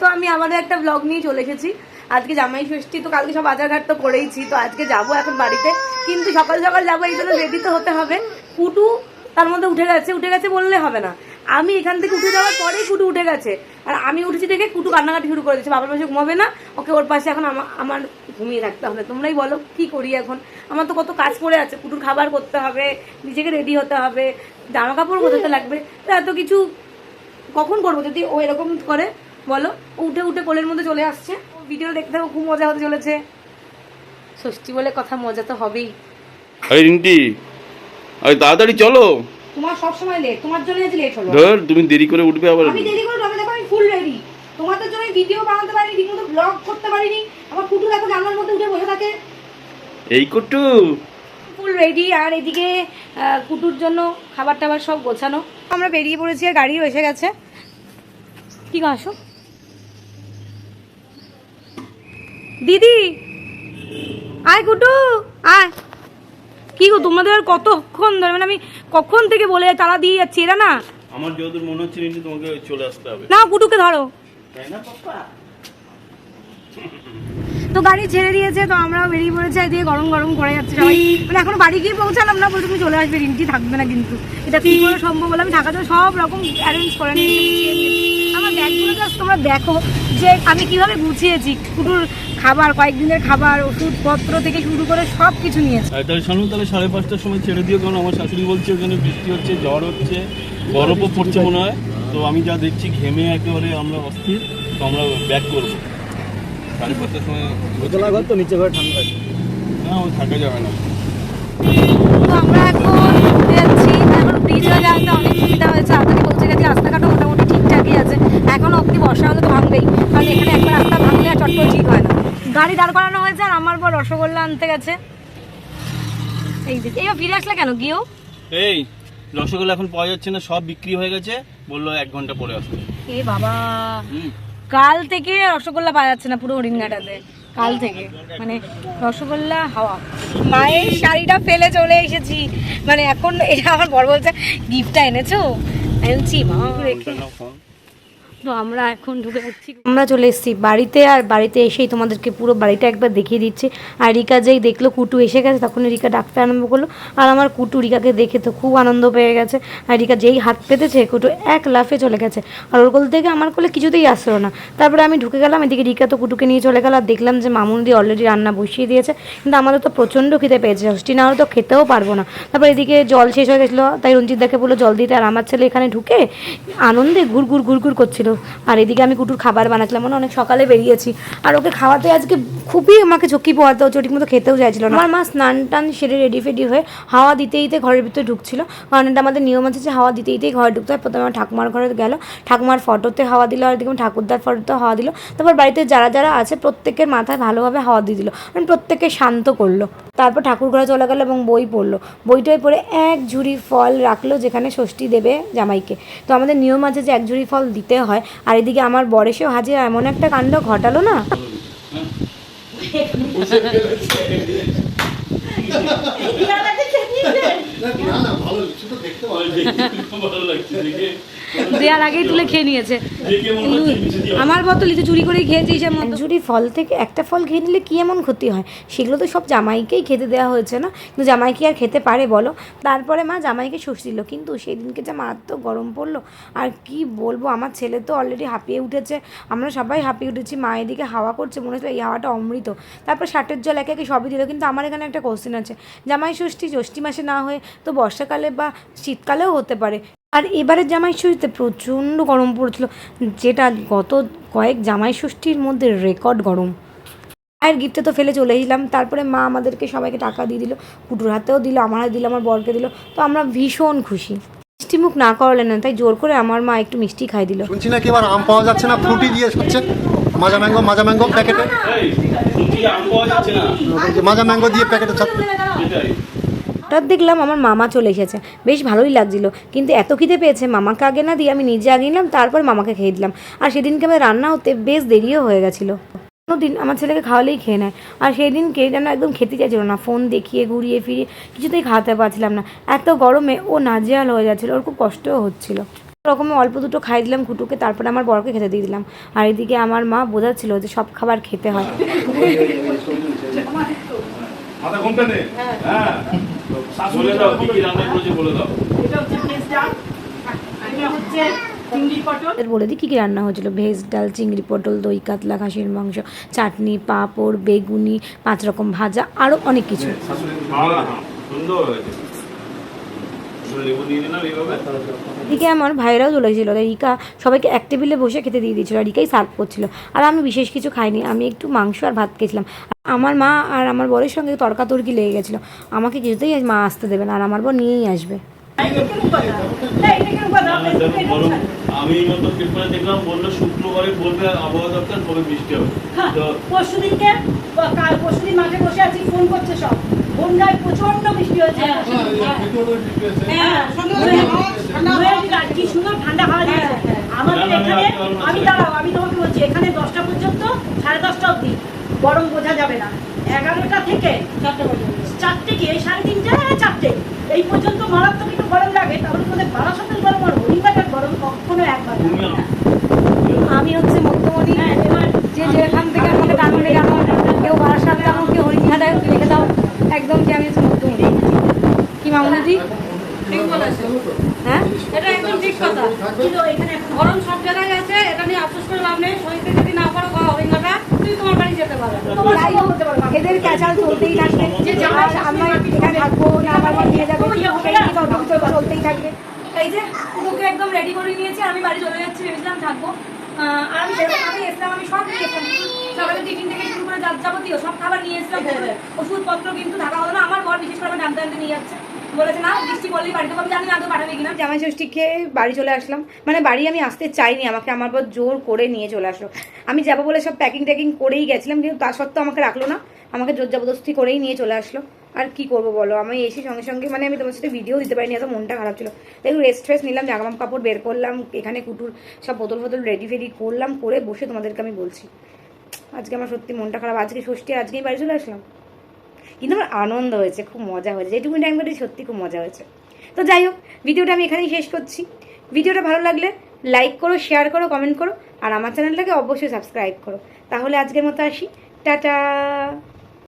তো আমি আমাদের একটা ব্লগ নিয়ে চলে এসেছি। আজকে জামাই ষষ্ঠী, তো কালকে সব বাজারঘাট তো করেইছি, তো আজকে যাবো এখন বাড়িতে, কিন্তু সকাল সকাল যাবো, এই জন্য রেডি তো হতে হবে। কুটু তার মধ্যে উঠে গেছে বললে হবে না, আমি এখান থেকে উঠে যাওয়ার পরেই কুটু উঠে গেছে, আর আমি উঠেছি দেখে কুটু কান্নাকাটি শুরু করে দিচ্ছে। বাবার পাশে ঘুমাবে না, ওকে ওর পাশে এখন আমার ঘুমিয়ে থাকতে হবে। তোমরাই বলো কি করি এখন, আমার তো কত কাজ পড়ে আছে, কুটুর খাবার করতে হবে, নিজেকে রেডি হতে হবে, জামা কাপড় গোছাতে লাগবে, তো এত কিছু কখন করবো যদি ও এরকম করে বলো। উঠে উঠে কোলের মধ্যে চলে আসছে, ভিডিও দেখতে হবে, খুব মজা হতে চলেছে। ষষ্ঠী বলে কথা, মজা তো হবেই। আরে রিন্টি, আরে তাড়াতাড়ি চলো, তোমার সব সময় লেট, তোমার জন্য আজ লেট হলো। ধর তুমি দেরি করে উঠবে আবার। আমি দেরি করে তবে দেখো আমি ফুল রেডি, তোমাদের জন্য ভিডিও বানাতে পারিনি, ঠিকমতো ব্লগ করতে পারিনি, আমার কুটু দেখো জানলার মধ্যে উঠে বসে থাকে। এই কুটু ফুল রেডি, আর এদিকে কুটুর জন্য খাবার টাবার সব গোছানো। আমরা বেরিয়ে পড়েছি আর গাড়িও এসে গেছে। কি গো আসো দিদি, আয় কুটু আয়। কি গো তোমাদের আর কতক্ষণ ধরে, মানে আমি কখন থেকে বলে তারা দিয়ে যাচ্ছি, এরা না। আমার যতদূর মনে হচ্ছে রিন্টি তোমাকে চলে আসতে হবে। না কুটুকে ধরো, তাই না পাপা? তো গাড়ি ছেড়ে দিয়েছে, তো আমরাও বেরিয়ে পড়েছি। এদিকে গরম গরম করে যাচ্ছে সবাই, মানে এখনো বাড়ি গিয়ে পৌঁছালাম না, বলতে তুমি চলে আসবে, রিন্টি থাকবে না, কিন্তু এটা কি করে সম্ভব বলে আমি ঢাকাতে সব রকম অ্যারেঞ্জ করে নিয়েছি। আমার ব্যাগগুলো জাস্ট তোমরা দেখো যে আমি কিভাবে গুছিয়েছি, কুটুর খাবার, কয়েকদিনের খাবার, ওষুধপত্র থেকে শুরু করে সব কিছু নিয়েছি। তাহলে শোনো, তাহলে 5:30টার সময় ছেড়ে দিও, কারণ আমার শাশুড়ি বলছে ওখানে বৃষ্টি হচ্ছে, ঝড় হচ্ছে, বরফও পড়ছে মনে হয়। তো আমি যা দেখছি ঘেমে একেবারে আমরা অস্থির, তো আমরা ব্যাক করবো 5:30টার সময়। দোতলা ঘর তো, নিচে ঘরে ঠান্ডা আছে না, ওই থাকা যাবে না। তো আমরা এখন ঘুরতে যাচ্ছি, এখন ব্রিজ হয়ে যাওয়াতে অনেক সুবিধা হয়েছে, আপনাকে পৌঁছে গেছি, রাস্তাঘাটও মোটামুটি ঠিকঠাকই আছে। এখন অব্দি বর্ষা হলে তো ভাঙবেই, কারণ এখানে একবার রাস্তা ভাঙলে আর চট করে ঠিক হয় না। গাড়ি দাঁড় করানো হয়েছে, আর আমার বর রসগোল্লা আনতে গেছে। এই যে এইবার ফিরে আসলে কেন গিয়েও? এই রসগোল্লা এখন পাওয়া যাচ্ছে না, সব বিক্রি হয়ে গেছে, বললো 1 ঘন্টা পরে আসবে। এ বাবা, কাল থেকে রসগোল্লা পাওয়া যাচ্ছে না পুরো হরিণঘাটাতে, কাল থেকে মানে রসগোল্লা হাওয়া। মায়ের শাড়িটা ফেলে চলে এসেছি, মানে এখন এটা আমার বড় বলছে গিফটটা এনেছো, আমি বলছি মা রেখে। তো আমরা এখন ঢুকে যাচ্ছি, আমরা চলে এসেছি বাড়িতে, আর বাড়িতে এসেই তোমাদেরকে পুরো বাড়িটা একবার দেখিয়ে দিচ্ছি। আর রিকা যেই দেখলো কুটু এসে গেছে, তখন রিকা ডাকতে আরম্ভ করলো, আর আমার কুটু রিকাকে দেখে তো খুব আনন্দ পেয়ে গেছে। আর রিকা যেই হাত পেতেছে, কুটু এক লাফে চলে গেছে, আর ওর কোল থেকে আমার কোলে কিছুতেই আসলো না। তারপরে আমি ঢুকে গেলাম, এদিকে রিকা তো কুটুকে নিয়ে চলে গেল, আর দেখলাম যে মামুনদি অলরেডি রান্না বসিয়ে দিয়েছে, কিন্তু আমাদের তো প্রচণ্ড খিদে পেয়েছে, ষষ্ঠী না হলে তো খেতেও পারবো না। তারপর এদিকে জল শেষ হয়ে গেছিলো, তাই রঞ্জিত দাকে বললো জল দিতে, আর আমার ছেলে এখানে ঢুকে আনন্দে ঘুরঘুর করছিল। আর এদিকে আমি কুটুর খাবার বানাচ্ছিলাম, মানে অনেক সকালে বেরিয়েছি, আর ওকে খাওয়াতে আজকে খুবই আমাকে ঝক্কি পোয়াতে হচ্ছে, ঠিক মতো খেতেও চাইছিল না। আমার মা স্নান টান সেরে রেডি ফেডি হয়ে হাওয়া দিতে দিতে ঘরের ভিতরে ঢুকছিল, কারণ এটা আমাদের নিয়ম আছে যে হাওয়া দিতে দিতেই ঘরে ঢুকতে হয়। প্রথমে আমার ঠাকুমার ঘরে গেল, ঠাকুমার ফটোতে হাওয়া দিল, আর এদিকে ঠাকুরদার ফটোতে হাওয়া দিল। তারপর বাড়িতে যারা যারা আছে প্রত্যেকের মাথায় ভালোভাবে হাওয়া দিয়ে দিল, মানে প্রত্যেককে শান্ত করলো। তারপর ঠাকুর ঘরে চলে গেলো এবং বই পড়লো, বইটাই পড়ে এক ঝুড়ি ফল রাখলো, যেখানে ষষ্ঠী দেবে জামাইকে। তো আমাদের নিয়ম আছে যে 1 ঝুড়ি ফল দিতে হয়। আর এদিকে আমার বরেসেও হাজির, এমন একটা কাণ্ড ঘটালো না। দেওয়ার আগেই তুলে খেয়ে নিয়েছে, আমার বোতল তো চুরি করেই খেয়েছি। ঝুড়ি ফল থেকে একটা ফল খেয়ে নিলে কি এমন ক্ষতি হয়, সেগুলো তো সব জামাইকেই খেতে দেওয়া হয়েছে না, কিন্তু জামাই কি আর খেতে পারে বলো। তারপরে মা জামাইকে ষষ্ঠী দিল, কিন্তু সেই দিনকে যা মারাত্মক গরম পড়লো, আর কি বলবো, আমার ছেলে তো অলরেডি হাঁপিয়ে উঠেছে, আমরা সবাই হাঁপিয়ে উঠেছি। মা এদিকে হাওয়া করছে, মনে হচ্ছে এই হাওয়াটা অমৃত। তারপর ষাটের জল একে একে সবই দিল, কিন্তু আমার এখানে একটা কোশ্চেন আছে, জামাই ষষ্ঠী জ্যৈষ্ঠী মাসে না হয়ে তো বর্ষাকালে বা শীতকালেও হতে পারে, আর এবারের জামাই ষষ্ঠীতে প্রচণ্ড গরম পড়েছিল, যেটা গত কয়েক জামাই ষষ্ঠীর মধ্যে রেকর্ড গরম। মায়ের গিফটে তো ফেলে চলে এলাম, তারপরে মা আমাদেরকে সবাইকে টাকা দিয়ে দিল, কুটুর হাতেও দিল, আমার হাতে দিল, আমার বরকে দিল, তো আমরা ভীষণ খুশি। মিষ্টি মুখ না করালেন না, তাই জোর করে আমার মা একটু মিষ্টি খাই দিল। শুনছি নাকি এবার আম পাওয়া যাচ্ছে না, ফ্রুটি দিয়ে হচ্ছে মাজা ম্যাঙ্গো প্যাকেটে, মাজা ম্যাঙ্গো দিয়ে প্যাকেটে। হঠাৎ দেখলাম আমার মামা চলে এসেছে, বেশ ভালোই লাগছিল, কিন্তু এত খিদে পেয়েছে মামাকে আগে না দিয়ে আমি নিজে আগে নিলাম, তারপর মামাকে খেয়ে দিলাম। আর সেদিনকে আমার রান্না হতে বেশ দেরিও হয়ে গেছিলো। দিন আমার ছেলেকে খাওয়ালেই খেয়ে নেয়, আর সেই দিনকে যেন একদম খেতে চাইছিল না, ফোন দেখিয়ে ঘুরিয়ে ফিরিয়ে কিছুতেই খাওয়াতে পারছিলাম না, এত গরমে ও নাজেহাল হয়ে যাচ্ছিলো, ওর খুব কষ্টও হচ্ছিলো। রকমের অল্প দুটো খাই দিলাম কুটুকে, তারপরে আমার বরকে খেতে দিয়ে দিলাম। আর এদিকে আমার মা বোঝাচ্ছিল যে সব খাবার খেতে হয়। বলে দাও কি কি রান্না করেছে বলে দাও। বলে দিই কী কী রান্না হয়েছিল। ভেজ ডাল, চিংড়ি পটল, দই কাতলা, খাসির মাংস, চাটনি, পাঁপড়, বেগুনি, 5 রকম ভাজা, আরও অনেক কিছু। সুন্দর হয়েছে। লেবু দিয়ে দিলাম এইভাবে। এদিকে আমার ভাইরাও চলে এসেছিলো, তাই রিকা সবাইকে এক টেবিলে বসে খেতে দিয়ে দিয়েছিল, আর রিকাই সার্ভ করছিল। আর আমি বিশেষ কিছু খাইনি, আমি একটু মাংস আর ভাত খেয়েছিলাম। আমার মা আর আমার বরের সঙ্গে তর্কাতর্কি লেগে গেছিলো, আমাকে কিছুতেই মা আসতে দেবে না, আর আমার বর নিয়েই আসবে। আমি মতো পেপারে দেখলাম বললো শুক্রবারে বলবে আবহাওয়া দপ্তর কবে বৃষ্টি হবে। তো পরশুদিন মাঠে বসে আছি, ফোন করছে সব, বন্যায় প্রচন্ড বৃষ্টি হয়েছে। কি সুন্দর ঠান্ডা হাওয়া দিয়েছে আমাদের এখানে। আমি দাঁড়াও, আমি তোমাকে বলছি, এখানে 10টা পর্যন্ত, 10:30 অবধি গরম বোঝা যাবে না। 11টা থেকে 4টে কি, এই 3:30 4টে এই পর্যন্ত মারাত্মক একটু গরম লাগে। তাহলে তোমাদের বারাসাতের গরম আর হরিণঘাটের গরম কখনো একবার লাগে না। আমি হচ্ছে মধ্যমণি, যে যেখান থেকে আমাকে টানলে কেন, কেউ বারাসাত কেমন, কেউ হরিণঘাটায় রেখে দাও, একদম যে আমি হচ্ছে মধ্যমণি। কি মামুনিদি ঠিক বলেছে? হ্যাঁ, এটা একদম ঠিক কথা। কিন্তু এখানে গরম সব জায়গায় আছে, এটা নিয়ে আফসোস করে লাভ নেই। শরীরতে যদি না পারো হরিণঘাটা, তুমি তোমার বাড়ি যেতে পারো। এদের ক্যাচাল চলতেই থাকবে, আর আমরা এখানে থাকবো না, আমার বাড়ি নিয়ে যাবো, চলতেই থাকবে। এই যে তোকে একদম রেডি করে নিয়েছি, আমি বাড়ি চলে যাচ্ছি, ভেবেছিলাম থাকবো। আর আমি সেরকমভাবে এসলাম, আমি সব নিয়ে এসলাম, সকালে টিফিন থেকে শুরু করে যাবতীয় সব খাবার নিয়ে এসলাম। ওষুধপত্র কিন্তু থাকা হলো না। আমার বর বিশেষ করে আমার জানতে নিয়ে যাচ্ছে, বলেছে না বৃষ্টি বললেই বাড়িতে আমি জানি না তো পাঠাবে কিনা। জামাই ষষ্ঠী খেয়ে বাড়ি চলে আসলাম, মানে বাড়ি আমি আসতে চাইনি, আমাকে আমার বর জোর করে নিয়ে চলে আসলো। আমি যাবো বলে সব প্যাকিং ট্যাকিং করেই গেছিলাম, কিন্তু তা সত্ত্বেও আমাকে রাখলো না, আমাকে জোর জবরদস্তি করেই নিয়ে চলে আসলো। আর কি করবো বলো, আমি এসে সঙ্গে সঙ্গে মানে আমি তোমার সাথে ভিডিও দিতে পারিনি, এত মনটা খারাপ ছিল। একটু রেস্ট ফ্রেস্ট নিলাম, জামা কাপড় বের করলাম, এখানে কুটুর সব বোতল ফোতল রেডি ফেডি করলাম, করে বসে তোমাদেরকে আমি বলছি। আজকে আমার সত্যি মনটা খারাপ, আজকে ষষ্ঠী, আজকেই বাড়ি চলে আসলাম। কিন্তু আমার আনন্দ হয়েছে, খুব মজা হয়েছে, যেটুকু টাইম কাটে সত্যি খুব মজা হয়েছে। তো যাই হোক, ভিডিওটা আমি এখানেই শেষ করছি। ভিডিওটা ভালো লাগলে লাইক করো, শেয়ার করো, কমেন্ট করো, আর আমার চ্যানেলটাকে অবশ্যই সাবস্ক্রাইব করো। তাহলে আজকের মতো আসি, টাটা।